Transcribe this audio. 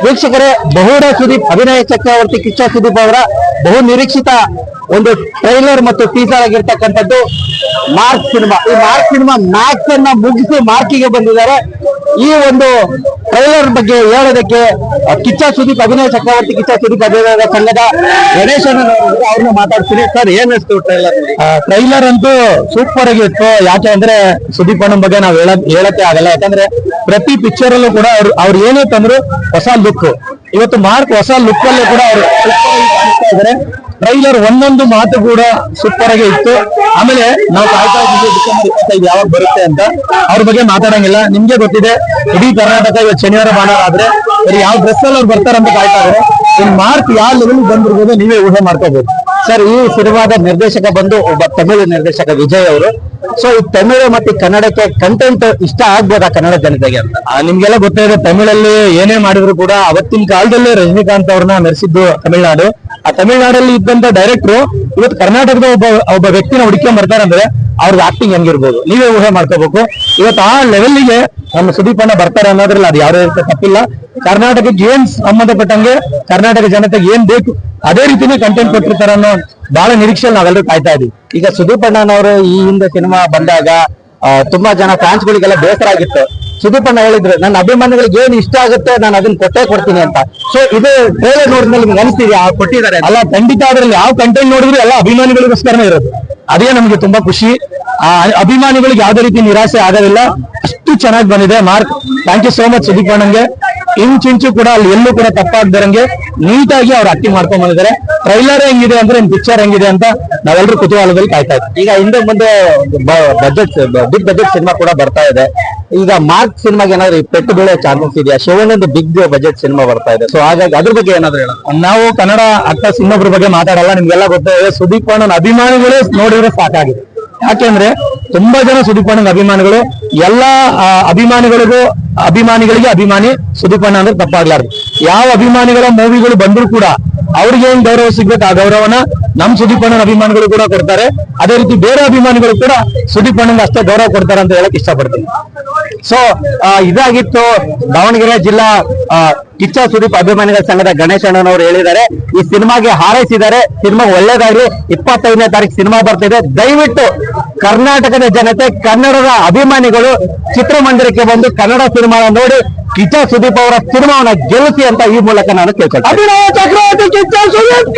ವೀಕ್ಷಕರೇ, ಬಹುಡ ಸುದೀಪ್, ಅಭಿನಯ ಚಕ್ರವರ್ತಿ ಕಿಚ್ಚ ಸುದೀಪ್ ಅವರ ಬಹು ನಿರೀಕ್ಷಿತ ಒಂದು ಟ್ರೈಲರ್ ಮತ್ತು ಟೀಸರ್ ಆಗಿರ್ತಕ್ಕಂಥದ್ದು ಮಾರ್ಕ್ ಸಿನಿಮಾ. ಈ ಮಾರ್ಕ್ ಸಿನಿಮಾ ಮ್ಯಾಕ್ಸ್ ಅನ್ನ ಮುಗಿಸಿ ಮಾರ್ಕಿಗೆ ಬಂದಿದ್ದಾರೆ. ಈ ಒಂದು ಟ್ರೈಲರ್ ಬಗ್ಗೆ ಹೇಳೋದಕ್ಕೆ ಕಿಚ್ಚ ಸುದೀಪ್, ಅಭಿನಯ ಚಕ್ರವರ್ತಿ ಕಿಚ್ಚ ಸುದೀಪ್ ಅಭಿನಯ ಸಂಘದ ಗಣೇಶನ್ ಅವ್ರನ್ನ ಮಾತಾಡ್ತೀನಿ. ಸರ್, ಏನ್ ಅನಿಸ್ತು ಟ್ರೈಲರ್? ಟ್ರೈಲರ್ ಅಂತೂ ಸೂಪರ್ ಆಗಿತ್ತು. ಯಾಕೆ ಅಂದ್ರೆ ಸುದೀಪ್ ಅಣ್ಣನ ಬಗ್ಗೆ ನಾವು ಹೇಳಕ್ಕೆ ಆಗಲ್ಲ. ಯಾಕಂದ್ರೆ ಪ್ರತಿ ಪಿಕ್ಚರ್ ಅಲ್ಲೂ ಕೂಡ ಅವ್ರು ಏನೇ ತಂದ್ರು ಹೊಸ ಲುಕ್. ಇವತ್ತು ಮಾರ್ಕ್ ಹೊಸ ಲುಕ್ ಅಲ್ಲೂ ಕೂಡ ಅವರು ಇದ್ದಾರೆ. ಟ್ರೈಲರ್ ಒಂದೊಂದು ಮಾತು ಕೂಡ ಸೂಪರ್ ಆಗಿ ಇತ್ತು. ಆಮೇಲೆ ನಾವು ಕಾಯ್ತಾ ಇದ್ದೀವಿ ಡಿಸೆಂಬರ್ 25 ಯಾವಾಗ ಬರುತ್ತೆ ಅಂತ. ಅವ್ರ ಬಗ್ಗೆ ಮಾತಾಡಂಗಿಲ್ಲ. ನಿಮ್ಗೆ ಗೊತ್ತಿದೆ, ಇಡೀ ಕರ್ನಾಟಕ ಇವತ್ತು ಶನಿವಾರ ಭಾನುವಾರ ಆದ್ರೆ ಯಾವ ಡ್ರೆಸ್ ಅಲ್ಲಿ ಅವ್ರು ಬರ್ತಾರಂತ ಕಾಯ್ತಾ ಇದ್ದಾರೆ. ಇನ್ ಮಾರ್ಕ್ ಯಾವ ಲೆವೆಲ್ ಬಂದಿರ್ಬೋದು ನೀವೇ ಊಹೆ ಮಾಡ್ಕೋಬಹುದು. ಸರ್, ಈ ಸಿನಿಮಾದ ನಿರ್ದೇಶಕ ಬಂದು ಒಬ್ಬ ತಮಿಳು ನಿರ್ದೇಶಕ ವಿಜಯ್ ಅವರು. ಸೊ ಈ ತಮಿಳು ಮತ್ತೆ ಕನ್ನಡಕ್ಕೆ ಕಂಟೆಂಟ್ ಇಷ್ಟ ಆಗ್ಬೋದಾ ಕನ್ನಡ ಜನತೆಗೆ ಅಂತ? ನಿಮ್ಗೆಲ್ಲ ಗೊತ್ತಿದೆ, ತಮಿಳಲ್ಲಿ ಏನೇ ಮಾಡಿದ್ರು ಕೂಡ ಅವತ್ತಿನ ಕಾಲದಲ್ಲೇ ರಜನಿಕಾಂತ್ ಅವ್ರನ್ನ ಮೆರೆಸಿದ್ದು ತಮಿಳ್ನಾಡು. ಆ ತಮಿಳ್ನಾಡಲ್ಲಿ ಇದ್ದಂತ ಡೈರೆಕ್ಟ್ರು ಇವತ್ತು ಕರ್ನಾಟಕದ ಒಬ್ಬ ವ್ಯಕ್ತಿನ ಹುಡುಕೊಂಡ್ ಬರ್ತಾರೆ ಅಂದ್ರೆ ಅವ್ರಿಗೆ ಆಕ್ಟಿಂಗ್ ಹೆಂಗಿರ್ಬೋದು ನೀವೇ ಊಹೆ ಮಾಡ್ಕೋಬೇಕು. ಇವತ್ತು ಆ ಲೆವೆಲ್ಗೆ ನಮ್ಮ ಸುದೀಪ್ ಅಣ್ಣ ಬರ್ತಾರೆ ಅನ್ನೋದ್ರಲ್ಲಿ ಅದು ಯಾವುದೇ ರೀತಿ ತಪ್ಪಿಲ್ಲ. ಕರ್ನಾಟಕಕ್ಕೆ ಏನ್ ಸಂಬಂಧಪಟ್ಟಂಗೆ ಕರ್ನಾಟಕ ಜನತೆಗೆ ಏನ್ ಬೇಕು ಅದೇ ರೀತಿನೇ ಕಂಟೆಂಟ್ ಕೊಟ್ಟಿರ್ತಾರೆ ಅನ್ನೋ ಬಹಳ ನಿರೀಕ್ಷೆಯಲ್ಲಿ ನಾವೆಲ್ಲರೂ ಕಾಯ್ತಾ ಇದೀವಿ. ಈಗ ಸುದೀಪ್ ಅಣ್ಣನವರು ಈ ಹಿಂದೆ ಸಿನಿಮಾ ಬಂದಾಗ ತುಂಬಾ ಜನ ಫ್ಯಾನ್ಸ್ ಗಳಿಗೆಲ್ಲ ಬೇಸರ ಆಗಿತ್ತು. ಸುದೀಪ್ ಅಣ್ಣ ಹೇಳಿದ್ರು, ನನ್ನ ಅಭಿಮಾನಿಗಳಿಗೆ ಏನ್ ಇಷ್ಟ ಆಗುತ್ತೆ ನಾನು ಅದನ್ನ ಕೊಟ್ಟೇ ಕೊಡ್ತೀನಿ ಅಂತ. ಸೊ ಇದು ಟ್ರೈಲರ್ ನೋಡಿದ್ಮೇಲೆ ನಿಮ್ಗೆ ಅನಿಸ್ತಿದ್ಯಾ ಕೊಟ್ಟಿದ್ದಾರೆ? ಅಲ್ಲ, ಖಂಡಿತ. ಅದ್ರಲ್ಲಿ ಯಾವ ಕಂಟೆಂಟ್ ನೋಡಿದ್ರು ಎಲ್ಲ ಅಭಿಮಾನಿಗಳಿಗೋಸ್ಕರನೇ ಇರೋದು. ಅದೇ ನಮ್ಗೆ ತುಂಬಾ ಖುಷಿ. ಅಭಿಮಾನಿಗಳಿಗೆ ಯಾವ್ದೇ ರೀತಿ ನಿರಾಸೆ ಆಗೋದಿಲ್ಲ. ಅಷ್ಟು ಚೆನ್ನಾಗಿ ಬಂದಿದೆ mark. Thank you so much Sudeep ಅಣ್ಣಂಗೆ. ಇಂಚು ಕೂಡ ಅಲ್ಲಿ ಎಲ್ಲೂ ಕೂಡ ತಪ್ಪಾಗ್ದಾರಂಗೆ ನೀಟಾಗಿ ಅವ್ರು ಆಕ್ಟಿಂಗ್ ಮಾಡ್ಕೊಂಡ್ ಬಂದಿದ್ದಾರೆ. ಟ್ರೈಲರ್ ಹೆಂಗಿದೆ ಅಂದ್ರೆ ಪಿಕ್ಚರ್ ಹೆಂಗಿದೆ ಅಂತ ನಾವೆಲ್ಲರೂ ಕುತೂಹಲದಲ್ಲಿ ಕಾಯ್ತಾ ಇದ್ದೀವಿ. ಈಗ ಹಿಂದೆ ಮುಂದೆ ಬಿಗ್ ಬಜೆಟ್ ಸಿನಿಮಾ ಕೂಡ ಬರ್ತಾ ಇದೆ. ಈಗ ಮಾರ್ಕ್ ಸಿನಿಮಾಗೆ ಏನಾದ್ರು ಪೆಟ್ಟು ಬೀಳೋ ಚಾನ್ಸಸ್ ಇದೆಯಾ? ಶಿವಣ್ಣಂದು ಬಿಗ್ ಬಜೆಟ್ ಸಿನಿಮಾ ಬರ್ತಾ ಇದೆ. ಸೊ ಹಾಗಾಗಿ ಅದ್ರ ಬಗ್ಗೆ ಏನಾದ್ರು ಹೇಳೋದು? ನಾವು ಕನ್ನಡ ಆಕ್ಟರ್ಸ್ ಇನ್ನೊಬ್ರ ಬಗ್ಗೆ ಮಾತಾಡಲ್ಲ. ನಿಮ್ಗೆಲ್ಲ ಗೊತ್ತಿದೆ, ಸುದೀಪ್ ಅಣ್ಣನ ಅಭಿಮಾನಿಗಳೇ ನೋಡಿದ್ರೆ ಸಾಕಾಗಿದೆ. ಯಾಕೆಂದ್ರೆ ತುಂಬಾ ಜನ ಸುದೀಪ್ ಅಣ್ಣನ ಅಭಿಮಾನಿಗಳು. ಎಲ್ಲಾ ಅಭಿಮಾನಿಗಳಿಗೆ ಅಭಿಮಾನಿ ಸುದೀಪ್ ಅಣ್ಣ ಅಂದ್ರೆ ತಪ್ಪಾಗ್ಲಾರ್ದು. ಯಾವ ಅಭಿಮಾನಿಗಳ ಮೂವಿಗಳು ಬಂದ್ರು ಕೂಡ ಅವ್ರಿಗೆ ಏನ್ ಗೌರವ ಸಿಗ್ಬೇಕು ಆ ಗೌರವನ ನಮ್ ಸುದೀಪ್ ಅಣ್ಣನ ಅಭಿಮಾನಿಗಳು ಕೂಡ ಕೊಡ್ತಾರೆ. ಅದೇ ರೀತಿ ಬೇರೆ ಅಭಿಮಾನಿಗಳು ಕೂಡ ಸುದೀಪ್ ಅಣ್ಣಂಗೆ ಅಷ್ಟೇ ಗೌರವ ಕೊಡ್ತಾರೆ ಅಂತ ಹೇಳಕ್ ಇಷ್ಟಪಡ್ತೀನಿ. ಸೊ ಇದಾಗಿತ್ತು ದಾವಣಗೆರೆ ಜಿಲ್ಲಾ ಕಿಚ್ಚ ಸುದೀಪ್ ಅಭಿಮಾನಿಗಳ ಸಂಘದ ಗಣೇಶ್ ಅಣ್ಣನವರು ಹೇಳಿದ್ದಾರೆ. ಈ ಸಿನಿಮಾಗೆ ಹಾರೈಸಿದ್ದಾರೆ. ಸಿನಿಮಾ ಒಳ್ಳೇದಾಗ್ಲಿ. 25ನೇ ತಾರೀಕು ಸಿನಿಮಾ ಬರ್ತಿದೆ. ದಯವಿಟ್ಟು ಕರ್ನಾಟಕದ ಜನತೆ, ಕನ್ನಡದ ಅಭಿಮಾನಿಗಳು ಚಿತ್ರಮಂದಿರಕ್ಕೆ ಬಂದು ಕನ್ನಡ ಸಿನಿಮಾ ನೋಡಿ ಕಿಚ್ಚ ಸುದೀಪ್ ಅವರ ಸಿನಿಮಾವನ್ನ ಗೆಲ್ಲಿಸಿ ಅಂತ ಈ ಮೂಲಕ ನಾನು ಕೇಳ್ಕೊಳ್ತೀನಿ. ಅಭಿನಯ ಚಕ್ರವರ್ತಿ ಕಿಚ್ಚ ಸುದೀಪ್